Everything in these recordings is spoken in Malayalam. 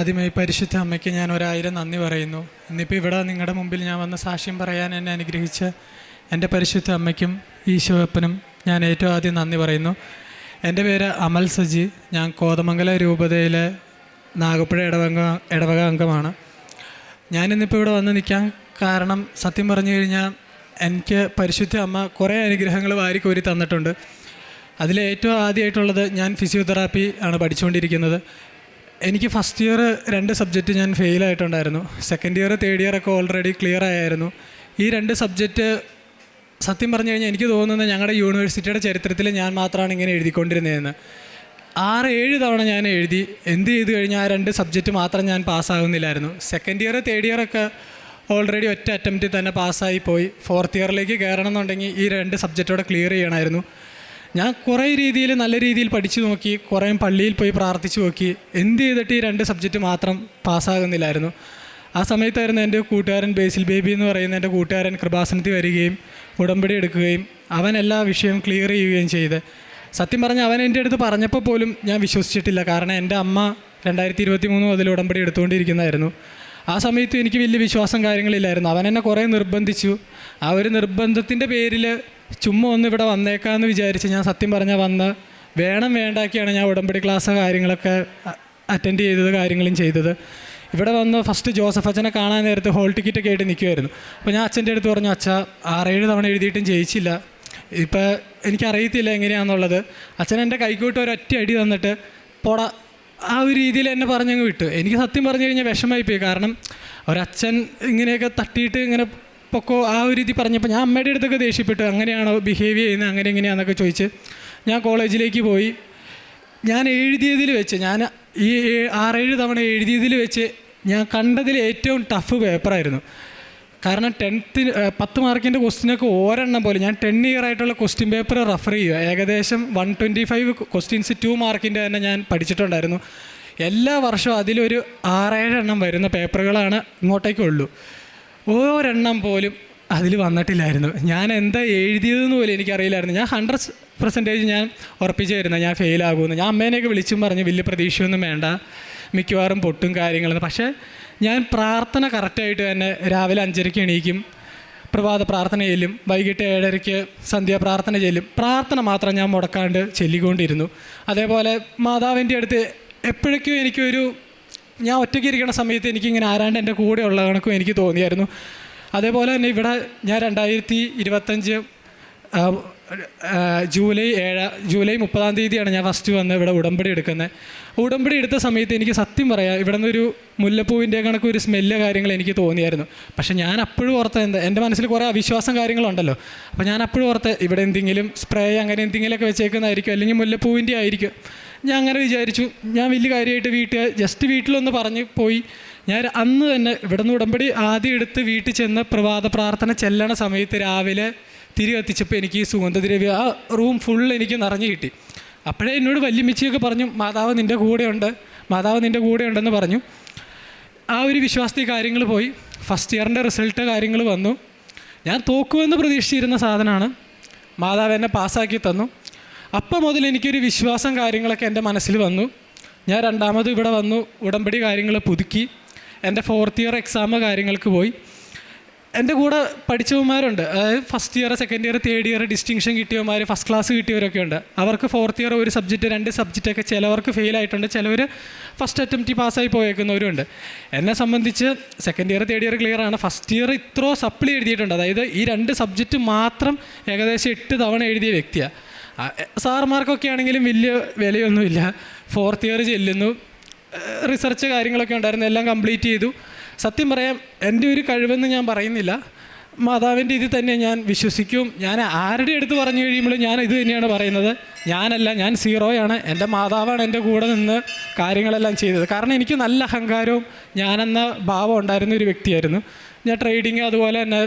ആദ്യമായി പരിശുദ്ധ അമ്മയ്ക്ക് ഞാൻ 1000 നന്ദി പറയുന്നു. ഇന്നിപ്പോൾ ഇവിടെ നിങ്ങളുടെ മുമ്പിൽ ഞാൻ വന്ന് സാക്ഷ്യം പറയാൻ എന്നെ അനുഗ്രഹിച്ച എൻ്റെ പരിശുദ്ധ അമ്മയ്ക്കും ഈശോപ്പനും ഞാൻ ഏറ്റവും ആദ്യം നന്ദി പറയുന്നു. എൻ്റെ പേര് അമൽ സജി. ഞാൻ കോതമംഗല രൂപതയിലെ നാഗപ്പുഴ ഇടവക അംഗമാണ്. ഞാനിന്നിപ്പോൾ ഇവിടെ വന്ന് നിൽക്കാൻ കാരണം സത്യം പറഞ്ഞു കഴിഞ്ഞാൽ എനിക്ക് പരിശുദ്ധ അമ്മ കുറേ അനുഗ്രഹങ്ങൾ വാരിക്കോരി തന്നിട്ടുണ്ട്. അതിലേറ്റവും ആദ്യമായിട്ടുള്ളത്, ഞാൻ ഫിസിയോതെറാപ്പി ആണ് പഠിച്ചുകൊണ്ടിരിക്കുന്നത്. എനിക്ക് ഫസ്റ്റ് ഇയർ 2 സബ്ജക്റ്റ് ഞാൻ ഫെയിലായിട്ടുണ്ടായിരുന്നു. സെക്കൻഡ് ഇയർ തേർഡ് ഇയർ ഒക്കെ ഓൾറെഡി ക്ലിയർ ആയിരുന്നു. ഈ 2 സബ്ജക്റ്റ് സത്യം പറഞ്ഞു കഴിഞ്ഞാൽ എനിക്ക് തോന്നുന്നത് ഞങ്ങളുടെ യൂണിവേഴ്സിറ്റിയുടെ ചരിത്രത്തിൽ ഞാൻ മാത്രമാണ് ഇങ്ങനെ എഴുതിക്കൊണ്ടിരുന്നതെന്ന്. 6-7 തവണ ഞാൻ എഴുതി. എന്ത് ചെയ്ത് കഴിഞ്ഞാൽ ആ 2 സബ്ജക്റ്റ് മാത്രം ഞാൻ പാസ്സാകുന്നില്ലായിരുന്നു. സെക്കൻഡ് ഇയർ തേർഡ് ഇയർ ഒക്കെ ഓൾറെഡി ഒറ്റ അറ്റംപ്റ്റിൽ തന്നെ പാസ്സായി പോയി. ഫോർത്ത് ഇയറിലേക്ക് കയറണം എന്നുണ്ടെങ്കിൽ ഈ 2 സബ്ജക്റ്റോടെ ക്ലിയർ ചെയ്യണമായിരുന്നു. ഞാൻ കുറേ രീതിയിൽ നല്ല രീതിയിൽ പഠിച്ചു നോക്കി, കുറേ പള്ളിയിൽ പോയി പ്രാർത്ഥിച്ചു നോക്കി. എന്ത് ചെയ്തിട്ട് ഈ 2 സബ്ജക്റ്റ് മാത്രം പാസ്സാകുന്നില്ലായിരുന്നു. ആ സമയത്തായിരുന്നു എൻ്റെ കൂട്ടുകാരൻ ബേസിൽ ബേബി എന്ന് പറയുന്ന എൻ്റെ കൂട്ടുകാരൻ കൃപാസനത്തിൽ വരികയും ഉടമ്പടി എടുക്കുകയും അവൻ എല്ലാ വിഷയവും ക്ലിയർ ചെയ്യുകയും ചെയ്ത്. സത്യം പറഞ്ഞാൽ അവൻ എൻ്റെ അടുത്ത് പറഞ്ഞപ്പോൾ പോലും ഞാൻ വിശ്വസിച്ചിട്ടില്ല. കാരണം എൻ്റെ അമ്മ 2023 മുതൽ ഉടമ്പടി എടുത്തുകൊണ്ടിരിക്കുന്നതായിരുന്നു. ആ സമയത്ത് എനിക്ക് വലിയ വിശ്വാസം കാര്യങ്ങളില്ലായിരുന്നു. അവൻ എന്നെ കുറേ നിർബന്ധിച്ചു. ആ ഒരു നിർബന്ധത്തിൻ്റെ പേരിൽ ചുമ്മാ ഒന്ന് ഇവിടെ വന്നേക്കാമെന്ന് വിചാരിച്ച് ഞാൻ സത്യം പറഞ്ഞാൽ വന്ന് വേണ്ടാക്കിയാണ് ഞാൻ ഉടമ്പടി ക്ലാസ് കാര്യങ്ങളൊക്കെ അറ്റൻഡ് ചെയ്തത്, കാര്യങ്ങളും ചെയ്തത്. ഇവിടെ വന്ന് ഫസ്റ്റ് ജോസഫ് അച്ഛനെ കാണാൻ നേരത്ത് ഹോൾ ടിക്കറ്റൊക്കെ ആയിട്ട് നിൽക്കുമായിരുന്നു. അപ്പോൾ ഞാൻ അച്ഛൻ്റെ അടുത്ത് പറഞ്ഞു, അച്ഛാ 6-7 തവണ എഴുതിയിട്ടും ജയിച്ചില്ല, ഇപ്പോൾ എനിക്കറിയത്തില്ല എങ്ങനെയാണെന്നുള്ളത്. അച്ഛൻ എൻ്റെ കൈക്കോട്ട് ഒരൊറ്റ അടി തന്നിട്ട് പോട, ആ ഒരു രീതിയിൽ എന്നെ പറഞ്ഞങ്ങ് വിട്ടു. എനിക്ക് സത്യം പറഞ്ഞു കഴിഞ്ഞാൽ വിഷമമായിപ്പോയി. കാരണം ഒരച്ഛൻ ഇങ്ങനെയൊക്കെ തട്ടിയിട്ട് ഇങ്ങനെ പൊക്കോ ആ ഒരു രീതി പറഞ്ഞപ്പോൾ ഞാൻ അമ്മയുടെ അടുത്തൊക്കെ ദേഷ്യപ്പെട്ടു. അങ്ങനെയാണോ ബിഹേവ് ചെയ്യുന്നത്, അങ്ങനെ എങ്ങനെയാണെന്നൊക്കെ ചോദിച്ച് ഞാൻ കോളേജിലേക്ക് പോയി. ഞാൻ എഴുതിയതിൽ വെച്ച്, ഞാൻ ഈ 6-7 തവണ എഴുതിയതിൽ വെച്ച് ഞാൻ കണ്ടതിൽ ഏറ്റവും ടഫ് പേപ്പറായിരുന്നു. കാരണം 10 മാർക്കിൻ്റെ ക്വസ്റ്റ്യനൊക്കെ ഒരെണ്ണം പോലെ ഞാൻ 10 ഇയർ ആയിട്ടുള്ള ക്വസ്റ്റ്യൻ പേപ്പർ റെഫർ ചെയ്യുക. ഏകദേശം 125 ക്വസ്റ്റ്യൻസ് 2 മാർക്കിൻ്റെ തന്നെ ഞാൻ പഠിച്ചിട്ടുണ്ടായിരുന്നു. എല്ലാ വർഷവും അതിലൊരു 6-7 എണ്ണം വരുന്ന പേപ്പറുകളാണ് ഇങ്ങോട്ടേക്കുള്ളൂ. ഒരെണ്ണം പോലും അതിൽ വന്നിട്ടില്ലായിരുന്നു. ഞാൻ എന്താ എഴുതിയതെന്ന് പോലും എനിക്കറിയില്ലായിരുന്നു. ഞാൻ 100% ഞാൻ ഉറപ്പിച്ചായിരുന്നു ഞാൻ ഫെയിലാകുമെന്ന്. ഞാൻ അമ്മേനെയൊക്കെ വിളിച്ചും പറഞ്ഞു വലിയ പ്രതീക്ഷയൊന്നും വേണ്ട, മിക്കവാറും പൊട്ടും കാര്യങ്ങളെന്ന്. പക്ഷേ ഞാൻ പ്രാർത്ഥന കറക്റ്റായിട്ട് തന്നെ രാവിലെ 5:30 എണീക്കും, പ്രഭാത പ്രാർത്ഥന ചെല്ലും, വൈകിട്ട് 7:30 സന്ധ്യാപ്രാർത്ഥന ചെല്ലും. പ്രാർത്ഥന മാത്രം ഞാൻ മുടക്കാണ്ട് ചൊല്ലിക്കൊണ്ടിരുന്നു. അതേപോലെ മാതാവിൻ്റെ അടുത്ത് എപ്പോഴേക്കും എനിക്കൊരു, ഞാൻ ഒറ്റയ്ക്ക് ഇരിക്കുന്ന സമയത്ത് എനിക്കിങ്ങനെ ആരാണ്ട് എൻ്റെ കൂടെ ഉള്ള കണക്കും എനിക്ക് തോന്നിയായിരുന്നു. അതേപോലെ തന്നെ ഇവിടെ ഞാൻ 2025 ജൂലൈ 30-ാം തീയതിയാണ് ഞാൻ ഫസ്റ്റ് വന്ന് ഇവിടെ ഉടമ്പടി എടുക്കുന്നത്. ഉടമ്പടി എടുത്ത സമയത്ത് എനിക്ക് സത്യം പറയാം, ഇവിടെ നിന്നൊരു മുല്ലപ്പൂവിൻ്റെ കണക്ക് ഒരു സ്മെല്ല് കാര്യങ്ങൾ എനിക്ക് തോന്നിയായിരുന്നു. പക്ഷേ ഞാൻ അപ്പോഴും ഓർത്ത എൻ്റെ മനസ്സിൽ കുറേ അവിശ്വാസം കാര്യങ്ങളുണ്ടല്ലോ. അപ്പോൾ ഞാൻ അപ്പോഴും ഓർത്ത് ഇവിടെ എന്തെങ്കിലും സ്പ്രേ അങ്ങനെ എന്തെങ്കിലുമൊക്കെ വെച്ചേക്കുന്നതായിരിക്കും, അല്ലെങ്കിൽ മുല്ലപ്പൂവിൻ്റെ ആയിരിക്കും. ഞാൻ അങ്ങനെ വിചാരിച്ചു. ഞാൻ വലിയ കാര്യമായിട്ട് ജസ്റ്റ് വീട്ടിലൊന്ന് പറഞ്ഞ് പോയി. ഞാൻ അന്ന് തന്നെ ഇവിടെ നിന്ന് ഉടമ്പടി ആദ്യം എടുത്ത് വീട്ടിൽ ചെന്ന് പ്രഭാത പ്രാർത്ഥന ചെല്ലണ സമയത്ത് രാവിലെ തിരി കത്തിച്ചപ്പോൾ എനിക്ക് ഈ സുഗന്ധദ്രവ്യം ആ റൂം ഫുൾ എനിക്ക് നിറഞ്ഞു കിട്ടി. അപ്പോഴേ എന്നോട് വല്യമ്മച്ചിയൊക്കെ പറഞ്ഞു, മാതാവ് നിൻ്റെ കൂടെ ഉണ്ടെന്ന് പറഞ്ഞു. ആ ഒരു വിശ്വാസത്തിൽ കാര്യങ്ങൾ പോയി. ഫസ്റ്റ് ഇയറിൻ്റെ റിസൾട്ട് കാര്യങ്ങൾ വന്നു. ഞാൻ തോക്കുമെന്ന് പ്രതീക്ഷിച്ചിരുന്ന സാധനമാണ്. മാതാവ് എന്നെ പാസ്സാക്കി തന്നു. അപ്പം മുതൽ എനിക്കൊരു വിശ്വാസം കാര്യങ്ങളൊക്കെ എൻ്റെ മനസ്സിൽ വന്നു. ഞാൻ രണ്ടാമത് ഇവിടെ വന്നു, ഉടമ്പടി കാര്യങ്ങൾ പുതുക്കി. എൻ്റെ 4th ഇയർ എക്സാം കാര്യങ്ങൾക്ക് പോയി. എൻ്റെ കൂടെ പഠിച്ചവന്മാരുണ്ട്, അതായത് first year second year third year distinction കിട്ടിയവന്മാർ, ഫസ്റ്റ് ക്ലാസ് കിട്ടിയവരൊക്കെ ഉണ്ട്. അവർക്ക് 4th ഇയർ ഒരു സബ്ജക്റ്റ് 2 സബ്ജക്റ്റൊക്കെ ചിലവർക്ക് ഫെയിലായിട്ടുണ്ട്, ചിലവർ ഫസ്റ്റ് അറ്റംപ്റ്റ് പാസ്സായി പോയേക്കുന്നവരുണ്ട്. എന്നെ സംബന്ധിച്ച് second year third year clear ആണ്. ഫസ്റ്റ് ഇയർ ഇത്രയോ സപ്ലി എഴുതിയിട്ടുണ്ട്. അതായത് ഈ 2 സബ്ജക്റ്റ് മാത്രം ഏകദേശം 8 തവണ എഴുതിയ വ്യക്തിയാണ്. സാർമാർക്കൊക്കെ ആണെങ്കിലും വലിയ വിലയൊന്നുമില്ല. 4th ഇയർ ചെല്ലുന്നു, റിസർച്ച് കാര്യങ്ങളൊക്കെ ഉണ്ടായിരുന്നു, എല്ലാം കംപ്ലീറ്റ് ചെയ്തു. സത്യം പറയാം, എൻ്റെ ഒരു കഴിവെന്ന് ഞാൻ പറയുന്നില്ല, മാതാവിൻ്റെ ഇത് തന്നെ ഞാൻ വിശ്വസിക്കും. ഞാൻ ആരുടെ അടുത്ത് പറഞ്ഞു കഴിയുമ്പോഴും ഞാൻ ഇത് തന്നെയാണ് പറയുന്നത്, ഞാനല്ല, ഞാൻ സീറോയാണ്. എൻ്റെ മാതാവാണ് എൻ്റെ കൂടെ നിന്ന് കാര്യങ്ങളെല്ലാം ചെയ്തത്. കാരണം എനിക്ക് നല്ല അഹങ്കാരവും ഞാനെന്ന ഭാവം ഉണ്ടായിരുന്ന ഒരു വ്യക്തിയായിരുന്നു. ഞാൻ ട്രേഡിങ് അതുപോലെ തന്നെ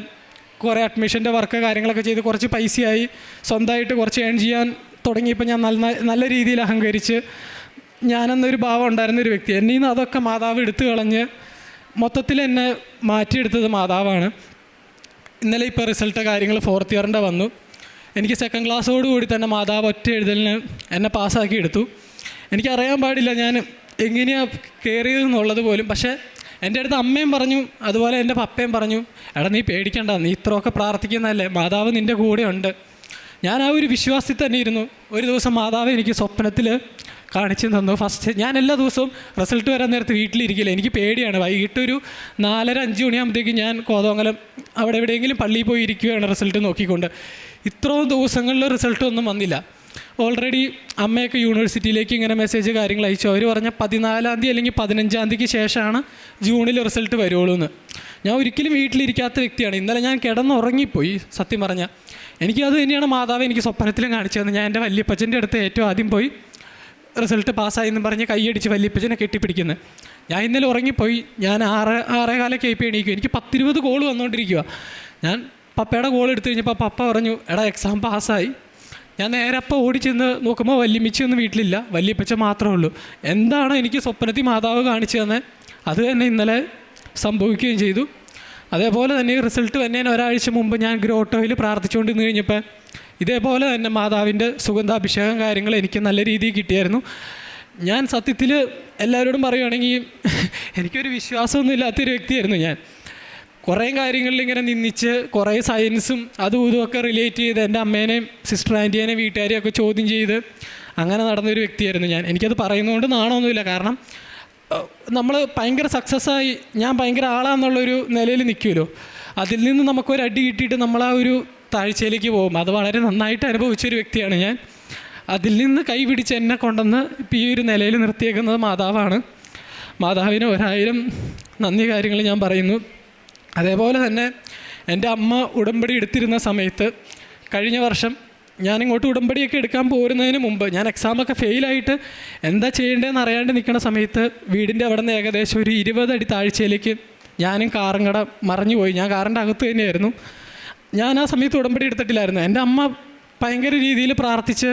കുറേ അഡ്മിഷൻ്റെ വർക്ക് കാര്യങ്ങളൊക്കെ ചെയ്ത് കുറച്ച് പൈസയായി, സ്വന്തമായിട്ട് കുറച്ച് ഏൺ ചെയ്യാൻ തുടങ്ങിയപ്പോൾ ഞാൻ നല്ല രീതിയിൽ അഹങ്കരിച്ച് ഞാനെന്നൊരു ഭാവം ഉണ്ടായിരുന്നൊരു വ്യക്തി. എന്നിൽ നിന്ന് അതൊക്കെ മാതാവ് എടുത്തു കളഞ്ഞ് മൊത്തത്തിൽ എന്നെ മാറ്റിയെടുത്തത് മാതാവാണ്. ഇന്നലെ ഇപ്പോൾ റിസൾട്ട് കാര്യങ്ങൾ 4th ഇയറിൻ്റെ വന്നു. എനിക്ക് സെക്കൻഡ് ക്ലാസ്സോടുകൂടി തന്നെ മാതാവ് ഒറ്റ എഴുതലിന് എന്നെ പാസ്സാക്കി എടുത്തു. എനിക്കറിയാൻ പാടില്ല, ഞാൻ എങ്ങനെയാണ് കയറിയതെന്നുള്ളത് പോലും. പക്ഷേ എൻ്റെ അടുത്ത് അമ്മയും പറഞ്ഞു, അതുപോലെ എൻ്റെ പപ്പയും പറഞ്ഞു, എടാ നീ പേടിക്കണ്ട, നീ ഇത്രയൊക്കെ പ്രാർത്ഥിക്കുന്നതല്ലേ, മാതാവ് നിൻ്റെ കൂടെ ഉണ്ട്. ഞാൻ ആ ഒരു വിശ്വാസത്തിൽ തന്നെ ഇരുന്നു. ഒരു ദിവസം മാതാവ് എനിക്ക് സ്വപ്നത്തിൽ കാണിച്ചു തന്നു. ഫസ്റ്റ് ഞാൻ എല്ലാ ദിവസവും റിസൾട്ട് വരാൻ നേരത്ത് വീട്ടിലിരിക്കില്ല, എനിക്ക് പേടിയാണ്. വൈകിട്ടൊരു 4:30-5 മണിയാകുമ്പോഴത്തേക്കും ഞാൻ കോതമംഗലം അവിടെ എവിടെയെങ്കിലും പള്ളിയിൽ പോയി ഇരിക്കുകയാണ് റിസൾട്ട് നോക്കിക്കൊണ്ട്. ഇത്രയും ദിവസങ്ങളിൽ റിസൾട്ടൊന്നും വന്നില്ല. ഓൾറെഡി അമ്മയൊക്കെ യൂണിവേഴ്സിറ്റിയിലേക്ക് ഇങ്ങനെ മെസ്സേജ് കാര്യങ്ങൾ അയച്ചു. അവർ പറഞ്ഞ 14-ാം തീയതി അല്ലെങ്കിൽ 15-ാം തീയതിക്ക് ശേഷമാണ് ജൂണിൽ റിസൾട്ട് വരുള്ളൂ എന്ന്. ഞാൻ ഒരിക്കലും വീട്ടിലിരിക്കാത്ത വ്യക്തിയാണ്. ഇന്നലെ ഞാൻ കിടന്നുറങ്ങിപ്പോയി സത്യം പറഞ്ഞാൽ. എനിക്കത് തന്നെയാണ് മാതാവ് എനിക്ക് സ്വപ്നത്തിലും കാണിച്ചു തന്നത്. ഞാൻ എൻ്റെ വല്യപ്പച്ചൻ്റെ അടുത്ത് ഏറ്റവും ആദ്യം പോയി റിസൾട്ട് പാസ്സായി എന്ന് പറഞ്ഞ് കൈയടിച്ച് വല്യപ്പച്ചനെ കെട്ടിപ്പിടിക്കുന്നത്. ഞാൻ ഇന്നലെ ഉറങ്ങിപ്പോയി. ഞാൻ 6:15 ആയിപ്പോൾ എണീക്കും. എനിക്ക് 10-20 കോൾ വന്നുകൊണ്ടിരിക്കുക. ഞാൻ പപ്പയുടെ കോൾ എടുത്തു കഴിഞ്ഞപ്പോൾ പപ്പ പറഞ്ഞു, എടാ എക്സാം പാസ്സായി. ഞാൻ നേരെ അപ്പം ഓടിച്ചെന്ന് നോക്കുമ്പോൾ വല്യമ്മച്ചിയൊന്നും വീട്ടിലില്ല, വല്യപ്പച്ച മാത്രമേ ഉള്ളൂ. എന്താണ് എനിക്ക് സ്വപ്നത്തിൽ മാതാവ് കാണിച്ചു തന്നെ അത് തന്നെ ഇന്നലെ സംഭവിക്കുകയും ചെയ്തു. അതേപോലെ തന്നെ റിസൾട്ട് വരുന്നതിന് ഒരാഴ്ച മുമ്പ് ഞാൻ ഗ്രോട്ടോയിൽ പ്രാർത്ഥിച്ചുകൊണ്ടിരുന്ന് കഴിഞ്ഞപ്പോൾ ഇതേപോലെ തന്നെ മാതാവിൻ്റെ സുഗന്ധാഭിഷേകം കാര്യങ്ങൾ എനിക്ക് നല്ല രീതിയിൽ കിട്ടിയായിരുന്നു. ഞാൻ സത്യത്തിൽ എല്ലാവരോടും പറയുകയാണെങ്കിൽ എനിക്കൊരു വിശ്വാസമൊന്നും ഇല്ലാത്തൊരു വ്യക്തിയായിരുന്നു. ഞാൻ കുറേ കാര്യങ്ങളിൽ ഇങ്ങനെ നിന്നിച്ച് കുറേ സയൻസും അതും ഇതുമൊക്കെ റിലേറ്റ് ചെയ്ത് എൻ്റെ അമ്മേനെയും സിസ്റ്റർ ആൻറ്റിയേനെയും വീട്ടുകാരെയും ഒക്കെ ചോദ്യം ചെയ്ത് അങ്ങനെ നടന്നൊരു വ്യക്തിയായിരുന്നു ഞാൻ. എനിക്കത് പറയുന്നതുകൊണ്ട് നാണമൊന്നുമില്ല. കാരണം നമ്മൾ ഭയങ്കര സക്സസ്സായി ഞാൻ ഭയങ്കര ആളാന്നുള്ളൊരു നിലയിൽ നിൽക്കുമല്ലോ, അതിൽ നിന്ന് നമുക്കൊരു അടി കിട്ടിയിട്ട് നമ്മൾ ആ ഒരു താഴ്ചയിലേക്ക് പോകും. അത് വളരെ നന്നായിട്ട് അനുഭവിച്ചൊരു വ്യക്തിയാണ് ഞാൻ. അതിൽ നിന്ന് കൈ പിടിച്ച് എന്നെ കൊണ്ടുവന്ന് ഇപ്പം ഈ ഒരു നിലയിൽ നിർത്തിയേക്കുന്നത് മാതാവാണ്. മാതാവിന് 1000 നന്ദി കാര്യങ്ങൾ ഞാൻ പറയുന്നു. അതേപോലെ തന്നെ എൻ്റെ അമ്മ ഉടമ്പടി എടുത്തിരുന്ന സമയത്ത് കഴിഞ്ഞ വർഷം ഞാനിങ്ങോട്ട് ഉടമ്പടിയൊക്കെ എടുക്കാൻ പോരുന്നതിന് മുമ്പ് ഞാൻ എക്സാമൊക്കെ ഫെയിലായിട്ട് എന്താ ചെയ്യേണ്ടതെന്ന് അറിയാണ്ട് നിൽക്കുന്ന സമയത്ത് വീടിൻ്റെ അവിടെ നിന്ന് ഏകദേശം ഒരു 20 അടി താഴ്ചയിലേക്ക് ഞാനും കാറും കട മറിഞ്ഞു പോയി. ഞാൻ കാറിൻ്റെ അകത്ത് തന്നെയായിരുന്നു. ഞാൻ ആ സമയത്ത് ഉടമ്പടി എടുത്തിട്ടില്ലായിരുന്നു. എൻ്റെ അമ്മ ഭയങ്കര രീതിയിൽ പ്രാർത്ഥിച്ച്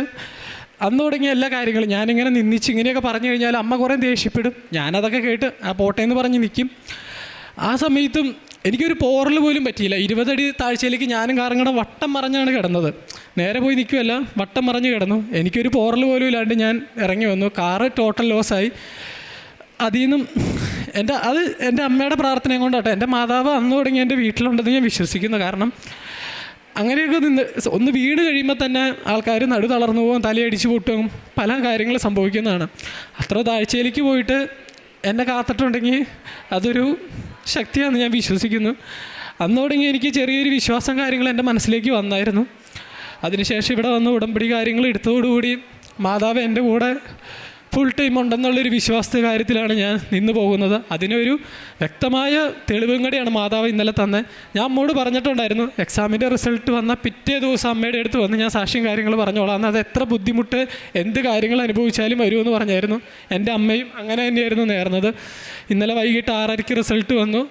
അന്ന് തുടങ്ങിയ എല്ലാ കാര്യങ്ങളും ഞാനിങ്ങനെ നിന്നിച്ച് ഇങ്ങനെയൊക്കെ പറഞ്ഞു കഴിഞ്ഞാൽ അമ്മ കുറേ ദേഷ്യപ്പെടും. ഞാനതൊക്കെ കേട്ട് ആ പോട്ടേന്ന് പറഞ്ഞ് നിൽക്കും. ആ സമയത്തും എനിക്കൊരു പോറൽ പോലും പറ്റിയില്ല. 20 അടി താഴ്ചയിലേക്ക് ഞാനും കാറും കൂടെ വട്ടം മറിഞ്ഞാണ് കിടന്നത്. നേരെ പോയി നിൽക്കുമല്ല, വട്ടം മറിഞ്ഞ് കിടന്നു. എനിക്കൊരു പോറൽ പോലും ഇല്ലാണ്ട് ഞാൻ ഇറങ്ങി വന്നു. കാറ് ടോട്ടൽ ലോസായി. അതിൽ നിന്നും എൻ്റെ അമ്മയുടെ പ്രാർത്ഥനയും കൊണ്ടാട്ടോ. എൻ്റെ മാതാവ് അന്ന് തുടങ്ങി എൻ്റെ വീട്ടിലുണ്ടെന്ന് ഞാൻ വിശ്വസിക്കുന്നു. കാരണം അങ്ങനെയൊക്കെ നിന്ന് ഒന്ന് വീട് കഴിയുമ്പോൾ തന്നെ ആൾക്കാർ നടു തളർന്നു പോകും, തലയടിച്ച് പൊട്ടും, പല കാര്യങ്ങൾ സംഭവിക്കുന്നതാണ്. അത്ര താഴ്ചയിലേക്ക് പോയിട്ട് എന്നെ കാത്തിട്ടുണ്ടെങ്കിൽ അതൊരു ശക്തിയാണെന്ന് ഞാൻ വിശ്വസിക്കുന്നു. അന്ന് തുടങ്ങി എനിക്ക് ചെറിയൊരു വിശ്വാസം കാര്യങ്ങൾ എൻ്റെ മനസ്സിലേക്ക് വന്നായിരുന്നു. അതിനുശേഷം ഇവിടെ വന്ന് ഉടമ്പടി കാര്യങ്ങൾ എടുത്തതോടുകൂടി മാതാവ് എൻ്റെ കൂടെ ഫുൾ ടൈം ഉണ്ടെന്നുള്ളൊരു വിശ്വാസത്തെ കാര്യത്തിലാണ് ഞാൻ നിന്ന് പോകുന്നത്. അതിനൊരു വ്യക്തമായ തെളിവും കൂടിയാണ് മാതാവ് ഇന്നലെ തന്നെ. ഞാൻ അമ്മോട് പറഞ്ഞിട്ടുണ്ടായിരുന്നു, എക്സാമിൻ്റെ റിസൾട്ട് വന്ന പിറ്റേ ദിവസം അമ്മയുടെ അടുത്ത് വന്ന് ഞാൻ സാക്ഷ്യം കാര്യങ്ങൾ പറഞ്ഞോളാം, എന്നാൽ അത് എത്ര ബുദ്ധിമുട്ട് എന്ത് കാര്യങ്ങൾ അനുഭവിച്ചാലും വരുമെന്ന് പറഞ്ഞായിരുന്നു. എൻ്റെ അമ്മയും അങ്ങനെ തന്നെയായിരുന്നു നേർന്നത്. ഇന്നലെ വൈകിട്ട് 6:30 റിസൾട്ട് വന്നു,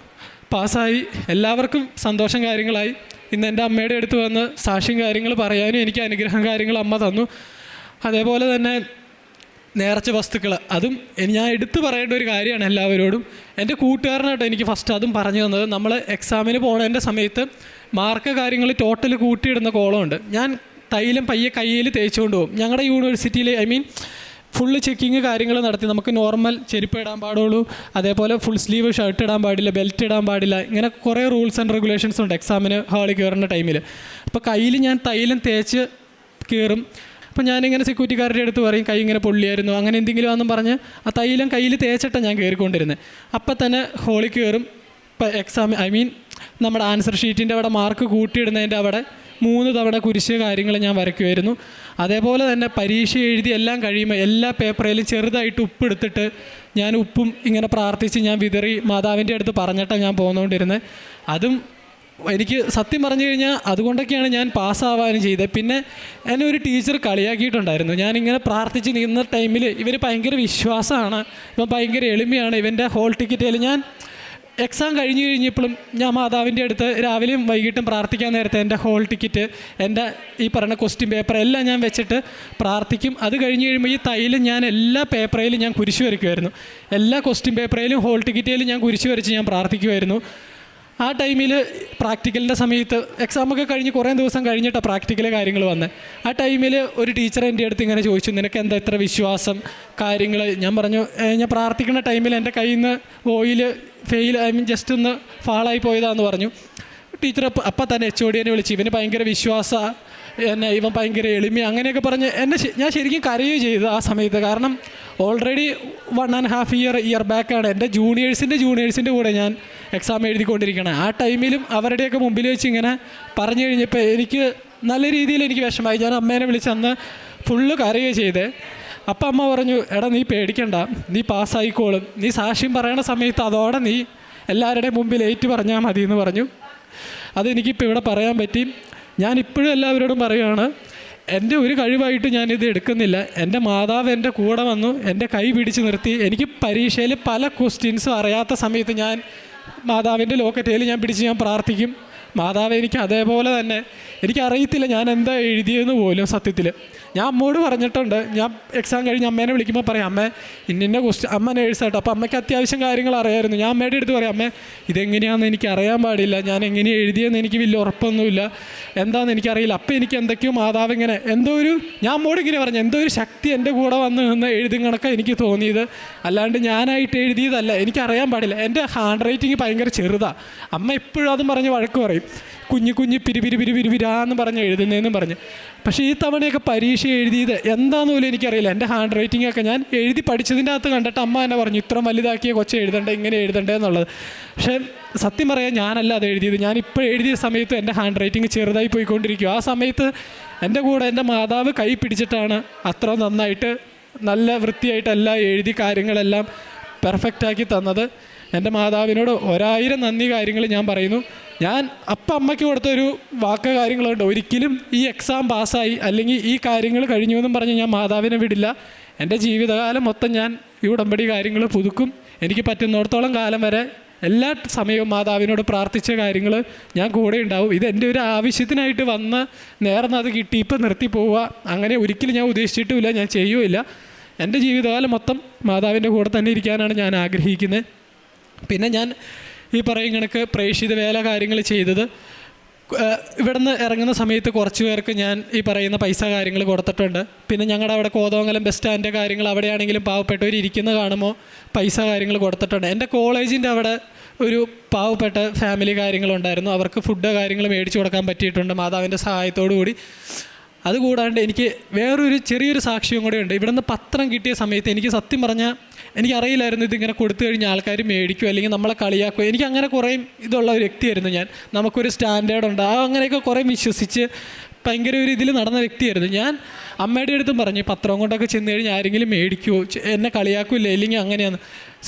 പാസ്സായി. എല്ലാവർക്കും സന്തോഷം കാര്യങ്ങളായി. ഇന്ന് എൻ്റെ അമ്മയുടെ അടുത്ത് വന്ന് സാക്ഷ്യം കാര്യങ്ങൾ പറയാനും എനിക്ക് അനുഗ്രഹം കാര്യങ്ങൾ അമ്മ തന്നു. അതേപോലെ തന്നെ നേർച്ച വസ്തുക്കൾ, അതും ഞാൻ എടുത്തു പറയേണ്ട ഒരു കാര്യമാണ് എല്ലാവരോടും. എൻ്റെ കൂട്ടുകാരനായിട്ട് എനിക്ക് ഫസ്റ്റ് അതും പറഞ്ഞു തന്നത്, നമ്മൾ എക്സാമിന് പോണതിൻ്റെ സമയത്ത് മാർക്ക് കാര്യങ്ങൾ ടോട്ടൽ കൂട്ടിയിടുന്ന കോളമുണ്ട്. ഞാൻ തൈലം പയ്യെ കയ്യിൽ തേച്ചുകൊണ്ട് പോകും. ഞങ്ങളുടെ യൂണിവേഴ്സിറ്റിയിൽ ഫുള്ള് ചെക്കിങ് കാര്യങ്ങൾ നടത്തി. നമുക്ക് നോർമൽ ചെരുപ്പ് ഇടാൻ പാടുള്ളൂ, അതേപോലെ ഫുൾ സ്ലീവ് ഷർട്ട് ഇടാൻ പാടില്ല, ബെൽറ്റ് ഇടാൻ പാടില്ല, ഇങ്ങനെ കുറേ റൂൾസ് ആൻഡ് റെഗുലേഷൻസ് ഉണ്ട് എക്സാമിന് ഹാളിൽ കയറുന്ന ടൈമിൽ. അപ്പോൾ കയ്യിൽ ഞാൻ തൈലം തേച്ച് കയറും. അപ്പോൾ ഞാനിങ്ങനെ സെക്യൂരിറ്റിക്കാരുടെ അടുത്ത് പറയും, കൈ ഇങ്ങനെ പൊള്ളിയായിരുന്നു അങ്ങനെ എന്തെങ്കിലും ആണെന്നും പറഞ്ഞ് ആ തൈലം കയ്യിൽ തേച്ചിട്ടാണ് ഞാൻ കയറിക്കൊണ്ടിരുന്നത്. അപ്പം തന്നെ ഹോളിൽ കയറും. ഇപ്പം എക്സാം നമ്മുടെ ആൻസർ ഷീറ്റിൻ്റെ അവിടെ മാർക്ക് കൂട്ടിയിടുന്നതിൻ്റെ അവിടെ 3 തവണ കുരിശ് കാര്യങ്ങൾ ഞാൻ വരയ്ക്കുമായിരുന്നു. അതേപോലെ തന്നെ പരീക്ഷ എഴുതി എല്ലാം കഴിയുമ്പോൾ എല്ലാ പേപ്പറിലും ചെറുതായിട്ട് ഉപ്പെടുത്തിട്ട് ഞാൻ ഉപ്പും ഇങ്ങനെ പ്രാർത്ഥിച്ച് ഞാൻ വിതറി മാതാവിൻ്റെ അടുത്ത് പറഞ്ഞിട്ടാണ് ഞാൻ പോന്നുകൊണ്ടിരുന്നത്. അതും എനിക്ക് സത്യം പറഞ്ഞു കഴിഞ്ഞാൽ അതുകൊണ്ടൊക്കെയാണ് ഞാൻ പാസ്സാവാനും ചെയ്തത്. പിന്നെ എന്നെ ഒരു ടീച്ചർ കളിയാക്കിയിട്ടുണ്ടായിരുന്നു. ഞാനിങ്ങനെ പ്രാർത്ഥിച്ച് നിന്ന ടൈമിൽ ഇവർ ഭയങ്കര വിശ്വാസമാണ്, ഇപ്പം ഭയങ്കര എളിമയാണ്, ഇവൻ്റെ ഹോൾ ടിക്കറ്റിൽ ഞാൻ എക്സാം കഴിഞ്ഞ് കഴിഞ്ഞപ്പോഴും ഞാൻ മാതാവിൻ്റെ അടുത്ത് രാവിലെയും വൈകിട്ടും പ്രാർത്ഥിക്കാൻ നേരത്തെ എൻ്റെ ഹോൾ ടിക്കറ്റ്, എൻ്റെ ഈ പറയുന്ന ക്വസ്റ്റ്യൻ പേപ്പർ എല്ലാം ഞാൻ വെച്ചിട്ട് പ്രാർത്ഥിക്കും. അത് കഴിഞ്ഞ് കഴിയുമ്പോൾ ഈ തൈലും ഞാൻ എല്ലാ പേപ്പറിലും ഞാൻ കുരിശ് വരയ്ക്കുമായിരുന്നു. എല്ലാ ക്വസ്റ്റ്യൻ പേപ്പറിലും ഹോൾ ടിക്കറ്റിലും ഞാൻ കുരിശ് വരച്ച് ഞാൻ പ്രാർത്ഥിക്കുമായിരുന്നു. ആ ടൈമിൽ പ്രാക്ടിക്കലിൻ്റെ സമയത്ത് എക്സാമൊക്കെ കഴിഞ്ഞ് കുറേ ദിവസം കഴിഞ്ഞിട്ടാണ് പ്രാക്ടിക്കൽ കാര്യങ്ങൾ വന്നത്. ആ ടൈമിൽ ഒരു ടീച്ചർ എൻ്റെ അടുത്ത് ഇങ്ങനെ ചോദിച്ചു, നിനക്ക് എന്താ ഇത്ര വിശ്വാസം കാര്യങ്ങൾ? ഞാൻ പറഞ്ഞു, ഞാൻ പ്രാർത്ഥിക്കുന്ന ടൈമിൽ എൻ്റെ കയ്യിൽ നിന്ന് ഓയിൽ ജസ്റ്റ് ഒന്ന് ഫാളായി പോയതാന്ന് പറഞ്ഞു. ടീച്ചർ അപ്പം തന്നെ HOD വിളിച്ച്, ഇവന് ഭയങ്കര വിശ്വാസമാണ്, എന്നെ ഇവൻ ഭയങ്കര എളിമ അങ്ങനെയൊക്കെ പറഞ്ഞ് ഞാൻ ശരിക്കും കരയുകയും ചെയ്തു ആ സമയത്ത്. കാരണം ഓൾറെഡി 1.5 ഇയർ ബാക്കാണ് എൻ്റെ ജൂനിയേഴ്സിൻ്റെ കൂടെ ഞാൻ എക്സാം എഴുതിക്കൊണ്ടിരിക്കണം. ആ ടൈമിലും അവരുടെയൊക്കെ മുമ്പിൽ വെച്ച് ഇങ്ങനെ പറഞ്ഞു കഴിഞ്ഞപ്പോൾ എനിക്ക് നല്ല രീതിയിൽ എനിക്ക് വിഷമമായി. ഞാൻ അമ്മേനെ വിളിച്ച് അന്ന് ഫുള്ള് കരയുകയും ചെയ്തേ. അപ്പം അമ്മ പറഞ്ഞു, എടാ നീ പേടിക്കണ്ട, നീ പാസ്സായിക്കോളും, നീ സാക്ഷ്യം പറയണ സമയത്ത് അതോടെ നീ എല്ലാവരുടെയും മുമ്പിൽ ഏറ്റു പറഞ്ഞാൽ മതി എന്ന് പറഞ്ഞു. അതെനിക്കിപ്പോൾ ഇവിടെ പറയാൻ പറ്റി. ഞാനിപ്പോഴും എല്ലാവരോടും പറയുകയാണ്, എൻ്റെ ഒരു കഴിവായിട്ട് ഞാനിത് എടുക്കുന്നില്ല. എൻ്റെ മാതാവ് എൻ്റെ കൂടെ വന്നു, എൻ്റെ കൈ പിടിച്ച് നിർത്തി. എനിക്ക് പരീക്ഷയിൽ പല ക്വസ്റ്റ്യൻസും അറിയാത്ത സമയത്ത് ഞാൻ മാതാവിൻ്റെ ലോക്കറ്റയിൽ ഞാൻ പിടിച്ച് ഞാൻ പ്രാർത്ഥിക്കും. മാതാവ് എനിക്ക് അതേപോലെ തന്നെ, എനിക്കറിയത്തില്ല ഞാൻ എന്താ എഴുതിയെന്ന് പോലും സത്യത്തിൽ. ഞാൻ അമ്മോട് പറഞ്ഞിട്ടുണ്ട്, ഞാൻ എക്സാം കഴിഞ്ഞ് അമ്മേനെ വിളിക്കുമ്പോൾ പറയും, അമ്മേ ഇന്ന ക്വസ്റ്റ്യൻ, അമ്മ നേഴ്സാട്ടോ, അപ്പോൾ അമ്മയ്ക്ക് അത്യാവശ്യം കാര്യങ്ങൾ അറിയായിരുന്നു. ഞാൻ അമ്മയുടെ അടുത്ത് പറയും, അമ്മേ ഇതെങ്ങനെയാണെന്ന് എനിക്ക് അറിയാൻ പാടില്ല, ഞാൻ എങ്ങനെ എഴുതിയെന്ന് എനിക്ക് വലിയ ഉറപ്പൊന്നുമില്ല, എന്താണെന്ന് എനിക്കറിയില്ല. അപ്പോൾ എനിക്ക് എന്തൊക്കെയോ മാതാവ് ഇങ്ങനെ ഞാൻ അമ്മോട് ഇങ്ങനെ പറഞ്ഞു, എന്തോ ഒരു ശക്തി എൻ്റെ കൂടെ വന്ന് നിന്ന് എഴുതും കണക്കാണ് എനിക്ക് തോന്നിയത്, അല്ലാണ്ട് ഞാനായിട്ട് എഴുതിയതല്ല. എനിക്കറിയാൻ പാടില്ല, എൻ്റെ ഹാൻഡ് റൈറ്റിങ് ഭയങ്കര ചെറുതാണ്. അമ്മ എപ്പോഴും അതും പറഞ്ഞ് വഴക്ക് പറയും, കുഞ്ഞ് പിരിപിരാന്ന് പറഞ്ഞ് എഴുതുന്നതെന്നും പറഞ്ഞ്. പക്ഷേ ഈ തവണയൊക്കെ പരീക്ഷ എഴുതിയത് എന്താണെന്ന് പോലും എനിക്കറിയില്ല. എൻ്റെ ഹാൻഡ് റൈറ്റിംഗ് ഒക്കെ ഞാൻ എഴുതി പഠിച്ചതിൻ്റെ അകത്ത് കണ്ടിട്ട് അമ്മ എന്നെ പറഞ്ഞു, ഇത്ര വലുതാക്കിയ കൊച്ചെ എഴുതണ്ടേ, ഇങ്ങനെ എഴുതണ്ടേ എന്നുള്ളത്. പക്ഷേ സത്യം പറയാൻ ഞാനല്ല അത് എഴുതിയത്. ഞാനിപ്പോൾ എഴുതിയ സമയത്ത് എൻ്റെ ഹാൻഡ് റൈറ്റിംഗ് ചെറുതായി പോയിക്കൊണ്ടിരിക്കും. ആ സമയത്ത് എൻ്റെ കൂടെ എൻ്റെ മാതാവ് കൈ പിടിച്ചിട്ടാണ് അത്ര നന്നായിട്ട് നല്ല വൃത്തിയായിട്ട് എല്ലാം എഴുതി കാര്യങ്ങളെല്ലാം പെർഫെക്റ്റാക്കി തന്നത്. എൻ്റെ മാതാവിനോട് 1000 നന്ദി കാര്യങ്ങൾ ഞാൻ പറയുന്നു. ഞാൻ അമ്മയ്ക്ക് കൊടുത്തൊരു വാക്ക് കാര്യങ്ങളുണ്ട്, ഒരിക്കലും ഈ എക്സാം പാസ്സായി അല്ലെങ്കിൽ ഈ കാര്യങ്ങൾ കഴിഞ്ഞു എന്നും പറഞ്ഞ് ഞാൻ മാതാവിനെ വിടില്ല. എൻ്റെ ജീവിതകാലം മൊത്തം ഞാൻ ഈ ഉടമ്പടി കാര്യങ്ങൾ പുതുക്കും. എനിക്ക് പറ്റുന്നിടത്തോളം കാലം വരെ എല്ലാ സമയവും മാതാവിനോട് പ്രാർത്ഥിച്ച കാര്യങ്ങൾ ഞാൻ കൂടെ ഉണ്ടാവും. ഇതെൻ്റെ ഒരു ആവശ്യത്തിനായിട്ട് വന്ന് നേർന്ന് അത് കിട്ടി ഇപ്പം നിർത്തി പോവുക അങ്ങനെ ഒരിക്കലും ഞാൻ ഉദ്ദേശിച്ചിട്ടുമില്ല, ഞാൻ ചെയ്യുമില്ല. എൻ്റെ ജീവിതകാലം മൊത്തം മാതാവിൻ്റെ കൂടെ തന്നെ ഇരിക്കാനാണ് ഞാൻ ആഗ്രഹിക്കുന്നത്. പിന്നെ ഞാൻ ഈ പറയും കണക്ക് പ്രേക്ഷിത വേല കാര്യങ്ങൾ ചെയ്തത്, ഇവിടെ നിന്ന് ഇറങ്ങുന്ന സമയത്ത് കുറച്ച് പേർക്ക് ഞാൻ ഈ പറയുന്ന പൈസ കാര്യങ്ങൾ കൊടുത്തിട്ടുണ്ട്. പിന്നെ ഞങ്ങളുടെ അവിടെ കോതമംഗലം ബസ് സ്റ്റാൻഡ് കാര്യങ്ങൾ അവിടെയാണെങ്കിലും പാവപ്പെട്ടവർ ഇരിക്കുന്ന കാണുമ്പോൾ പൈസ കാര്യങ്ങൾ കൊടുത്തിട്ടുണ്ട്. എൻ്റെ കോളേജിൻ്റെ അവിടെ ഒരു പാവപ്പെട്ട ഫാമിലി കാര്യങ്ങളുണ്ടായിരുന്നു, അവർക്ക് ഫുഡ് കാര്യങ്ങൾ മേടിച്ച് കൊടുക്കാൻ പറ്റിയിട്ടുണ്ട് മാതാവിൻ്റെ സഹായത്തോടു കൂടി. അതുകൂടാണ്ട് എനിക്ക് വേറൊരു ചെറിയൊരു സാക്ഷ്യം കൂടെ ഉണ്ട്. ഇവിടെ നിന്ന് പത്രം കിട്ടിയ സമയത്ത് എനിക്ക് സത്യം പറഞ്ഞാൽ എനിക്കറിയില്ലായിരുന്നു ഇതിങ്ങനെ കൊടുത്തു കഴിഞ്ഞാൽ ആൾക്കാർ മേടിക്കും അല്ലെങ്കിൽ നമ്മളെ കളിയാക്കും. എനിക്ക് അങ്ങനെ കുറേ ഇതുള്ള ഒരു വ്യക്തിയായിരുന്നു ഞാൻ. നമുക്കൊരു സ്റ്റാൻഡേർഡ് ഉണ്ട്, അങ്ങനെയൊക്കെ കുറേ വിശ്വസിച്ച് ഭയങ്കര ഒരു ഇതിൽ നടന്ന വ്യക്തിയായിരുന്നു ഞാൻ. അമ്മയുടെ അടുത്തും പറഞ്ഞു, പത്രം കൊണ്ടൊക്കെ ചെന്ന് കഴിഞ്ഞാൽ ആരെങ്കിലും മേടിക്കുമോ, എന്നെ കളിയാക്കില്ല ഇല്ലെങ്കിൽ അങ്ങനെയാണ്.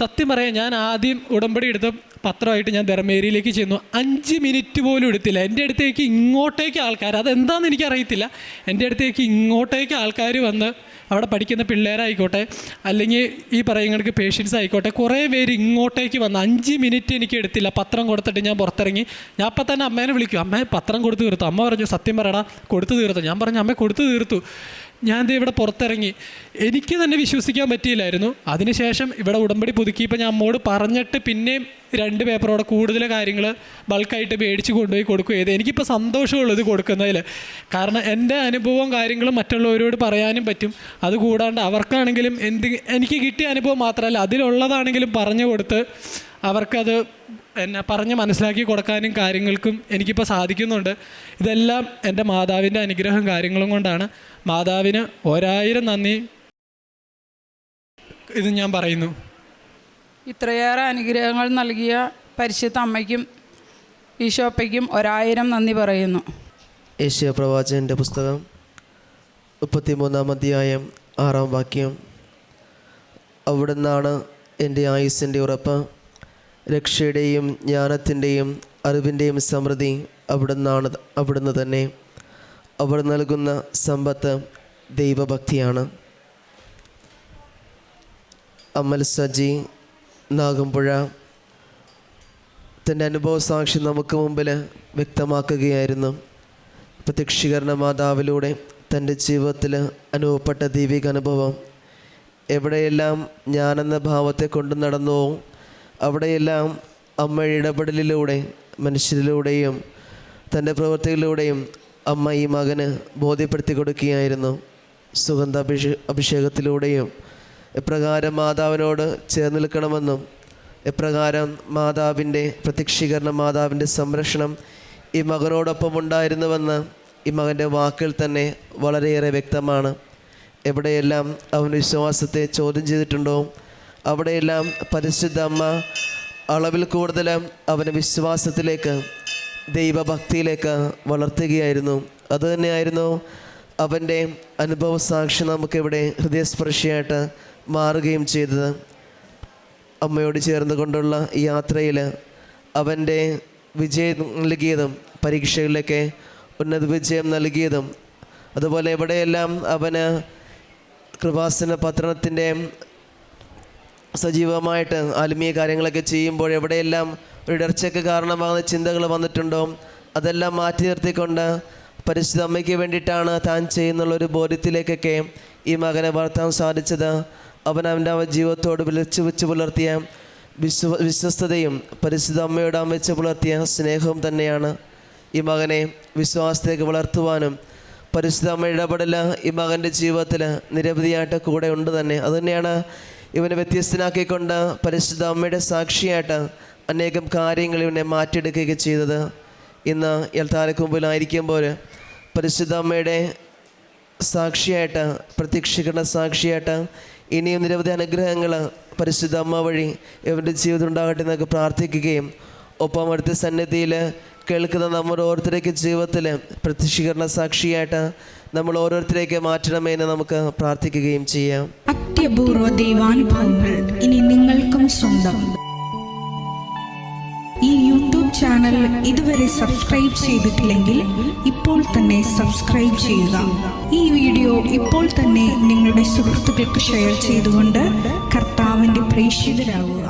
സത്യം പറയാം, ഞാൻ ആദ്യം ഉടമ്പടി എടുത്ത പത്രമായിട്ട് ഞാൻ ധർമ്മേരിയിലേക്ക് ചെന്നു. 5 മിനിറ്റ് പോലും എടുത്തില്ല. എൻ്റെ അടുത്തേക്ക് ഇങ്ങോട്ടേക്ക് ആൾക്കാർ, അതെന്താണെന്ന് എനിക്കറിയത്തില്ല, എൻ്റെ അടുത്തേക്ക് ഇങ്ങോട്ടേക്ക് ആൾക്കാർ വന്ന് അവിടെ പഠിക്കുന്ന പിള്ളേരായിക്കോട്ടെ അല്ലെങ്കിൽ ഈ പറയുന്നവർക്ക് പേഷ്യൻസ് ആയിക്കോട്ടെ, കുറേ പേര് ഇങ്ങോട്ടേക്ക് വന്ന് 5 മിനിറ്റ് എനിക്ക് എടുത്തില്ല. പത്രം കൊടുത്തിട്ട് ഞാൻ പുറത്തിറങ്ങി. ഞാൻ അപ്പം തന്നെ അമ്മേനെ വിളിക്കും, അമ്മ പത്രം കൊടുത്തു തീർത്തു. അമ്മ പറഞ്ഞു, സത്യം പറയടാ കൊടുത്തു തീർത്തു. ഞാൻ പറഞ്ഞു, അമ്മ കൊടുത്തു തീർത്തു. ഞാൻ ഇവിടെ പുറത്തിറങ്ങി. എനിക്ക് തന്നെ വിശ്വസിക്കാൻ പറ്റിയില്ലായിരുന്നു. അതിനുശേഷം ഇവിടെ ഉടമ്പടി പുതുക്കിയപ്പോൾ ഞാൻ അമ്മോട് പറഞ്ഞിട്ട് പിന്നെയും 2 പേപ്പറോടെ കൂടുതൽ കാര്യങ്ങൾ ബൾക്കായിട്ട് മേടിച്ച് കൊണ്ടുപോയി കൊടുക്കുക ചെയ്ത്. എനിക്കിപ്പോൾ സന്തോഷമുള്ളൂ ഇത് കൊടുക്കുന്നതിൽ. കാരണം എൻ്റെ അനുഭവവും കാര്യങ്ങളും മറ്റുള്ളവരോട് പറയാനും പറ്റും. അതുകൂടാണ്ട് അവർക്കാണെങ്കിലും എനിക്ക് കിട്ടിയ അനുഭവം മാത്രമല്ല അതിലുള്ളതാണെങ്കിലും പറഞ്ഞു കൊടുത്ത് അവർക്കത് എന്നെ പറഞ്ഞ് മനസ്സിലാക്കി കൊടുക്കാനും കാര്യങ്ങൾക്കും എനിക്കിപ്പോൾ സാധിക്കുന്നുണ്ട്. ഇതെല്ലാം എൻ്റെ മാതാവിൻ്റെ അനുഗ്രഹം കാര്യങ്ങളും കൊണ്ടാണ്. മാതാവിന് 1000 നന്ദി ഇത് ഞാൻ പറയുന്നു. ഇത്രയേറെ അനുഗ്രഹങ്ങൾ നൽകിയ പരിശുദ്ധ അമ്മയ്ക്കും ഈശോപ്പയ്ക്കും 1000 നന്ദി പറയുന്നു. യേശയ്യാ പ്രവാചകൻ്റെ പുസ്തകം 33-ാം അധ്യായം 6-ാം വാക്യം. അവിടുന്നാണ് എൻ്റെ ആയുസ്സിൻ്റെ ഉറപ്പ്, രക്ഷയുടെയും ജ്ഞാനത്തിൻ്റെയും അറിവിൻ്റെയും സമൃദ്ധി അവിടുന്ന് തന്നെ. അവർ നൽകുന്ന സമ്പത്ത് ദൈവഭക്തിയാണ്. അമൽ സജി നാഗമ്പുഴ തൻ്റെ അനുഭവ സാക്ഷി നമുക്ക് മുമ്പിൽ വ്യക്തമാക്കുകയായിരുന്നു. പ്രത്യക്ഷീകരണ മാതാവിലൂടെ തൻ്റെ ജീവിതത്തിൽ അനുഭവപ്പെട്ട ദൈവിക അനുഭവം. എവിടെയെല്ലാം ഞാനെന്ന ഭാവത്തെ കൊണ്ടു നടന്നുവോ അവിടെയെല്ലാം അമ്മയുടെ ഇടപെടലിലൂടെ മനുഷ്യരിലൂടെയും തൻ്റെ പ്രവൃത്തികളിലൂടെയും അമ്മ ഈ മകന് ബോധ്യപ്പെടുത്തി കൊടുക്കുകയായിരുന്നു. അഭിഷേകത്തിലൂടെയും എപ്രകാരം മാതാവിനോട് ചേർന്ന് നിൽക്കണമെന്നും എപ്രകാരം മാതാവിൻ്റെ പ്രത്യക്ഷീകരണ മാതാവിൻ്റെ സംരക്ഷണം ഈ മകനോടൊപ്പം ഉണ്ടായിരുന്നുവെന്ന് ഈ മകൻ്റെ വാക്കിൽ തന്നെ വളരെയേറെ വ്യക്തമാണ്. എവിടെയെല്ലാം അവൻ വിശ്വാസത്തെ ചോദ്യം ചെയ്തിട്ടുണ്ടോ അവിടെയെല്ലാം പരിശുദ്ധ അമ്മ അളവിൽ കൂടുതൽ അവനെ വിശ്വാസത്തിലേക്ക്, ദൈവഭക്തിയിലേക്ക് വളർത്തുകയായിരുന്നു. അതുതന്നെയായിരുന്നു അവൻ്റെ അനുഭവ സാക്ഷി നമുക്കിവിടെ ഹൃദയസ്പർശിയായിട്ട് മാറുകയും ചെയ്തത്. അമ്മയോട് ചേർന്ന് കൊണ്ടുള്ള ഈ യാത്രയിൽ അവൻ്റെ വിജയം നൽകിയതും, പരീക്ഷകളിലേക്ക് ഉന്നത വിജയം നൽകിയതും, അതുപോലെ എവിടെയെല്ലാം അവന് കൃപാസന പത്രത്തിൻ്റെ സജീവമായിട്ട് ആത്മീയ കാര്യങ്ങളൊക്കെ ചെയ്യുമ്പോൾ എവിടെയെല്ലാം ഒരു ഇടർച്ചയ്ക്ക് കാരണമാകുന്ന ചിന്തകൾ വന്നിട്ടുണ്ടോ അതെല്ലാം മാറ്റി നിർത്തിക്കൊണ്ട് പരിശുദ്ധ അമ്മയ്ക്ക് വേണ്ടിയിട്ടാണ് താൻ ചെയ്യുന്നുള്ളൊരു ബോധ്യത്തിലേക്കൊക്കെ ഈ മകനെ വളർത്താൻ സാധിച്ചത്. അവൻ്റെ ജീവിതത്തോട് വെച്ച് പുലർത്തിയ വിശ്വസ്തതയും പരിശുദ്ധ അമ്മയോട് വെച്ച് പുലർത്തിയ സ്നേഹവും തന്നെയാണ് ഈ മകനെ വിശ്വാസത്തേക്ക് വളർത്തുവാനും പരിശുദ്ധ അമ്മ ഇടപെടൽ ഈ മകൻ്റെ ജീവിതത്തിൽ നിരവധിയായിട്ട് കൂടെ ഉണ്ട് തന്നെ. അതുതന്നെയാണ് ഇവനെ വ്യത്യസ്തനാക്കിക്കൊണ്ട് പരിശുദ്ധ അമ്മയുടെ സാക്ഷിയായിട്ട് അനേകം കാര്യങ്ങൾ ഇവനെ മാറ്റിയെടുക്കുകയൊക്കെ ചെയ്തത്. ഇന്ന് എൽത്താരക്ക് മുമ്പിലായിരിക്കുമ്പോൾ പരിശുദ്ധ അമ്മയുടെ സാക്ഷിയായിട്ട്, പ്രത്യക്ഷീകരണ സാക്ഷിയായിട്ട് ഇനിയും നിരവധി അനുഗ്രഹങ്ങൾ പരിശുദ്ധ അമ്മ വഴി ഇവൻ്റെ ജീവിതം ഉണ്ടാകട്ടെ എന്നൊക്കെ പ്രാർത്ഥിക്കുകയും ഒപ്പം അടുത്ത സന്നിധിയിൽ കേൾക്കുന്ന നമ്മുടെ ഓരോരുത്തരേക്ക് ജീവിതത്തിൽ പ്രത്യക്ഷീകരണ സാക്ഷിയായിട്ട് നമ്മൾ ഓരോരുത്തരേക്ക് മാറ്റണമേ എന്ന് നമുക്ക് പ്രാർത്ഥിക്കുകയും ചെയ്യാം. അത്യപൂർവ ദൈവാനുഭവങ്ങൾ ഇനി നിങ്ങൾക്കും സ്വന്തം. ഈ യൂട്യൂബ് ചാനൽ ഇതുവരെ സബ്സ്ക്രൈബ് ചെയ്തിട്ടില്ലെങ്കിൽ ഇപ്പോൾ തന്നെ സബ്സ്ക്രൈബ് ചെയ്യുക. ഈ വീഡിയോ ഇപ്പോൾ തന്നെ നിങ്ങളുടെ സുഹൃത്തുക്കൾക്ക് ഷെയർ ചെയ്തുകൊണ്ട് കർത്താവിൻ്റെ പ്രേക്ഷിതരാകുക.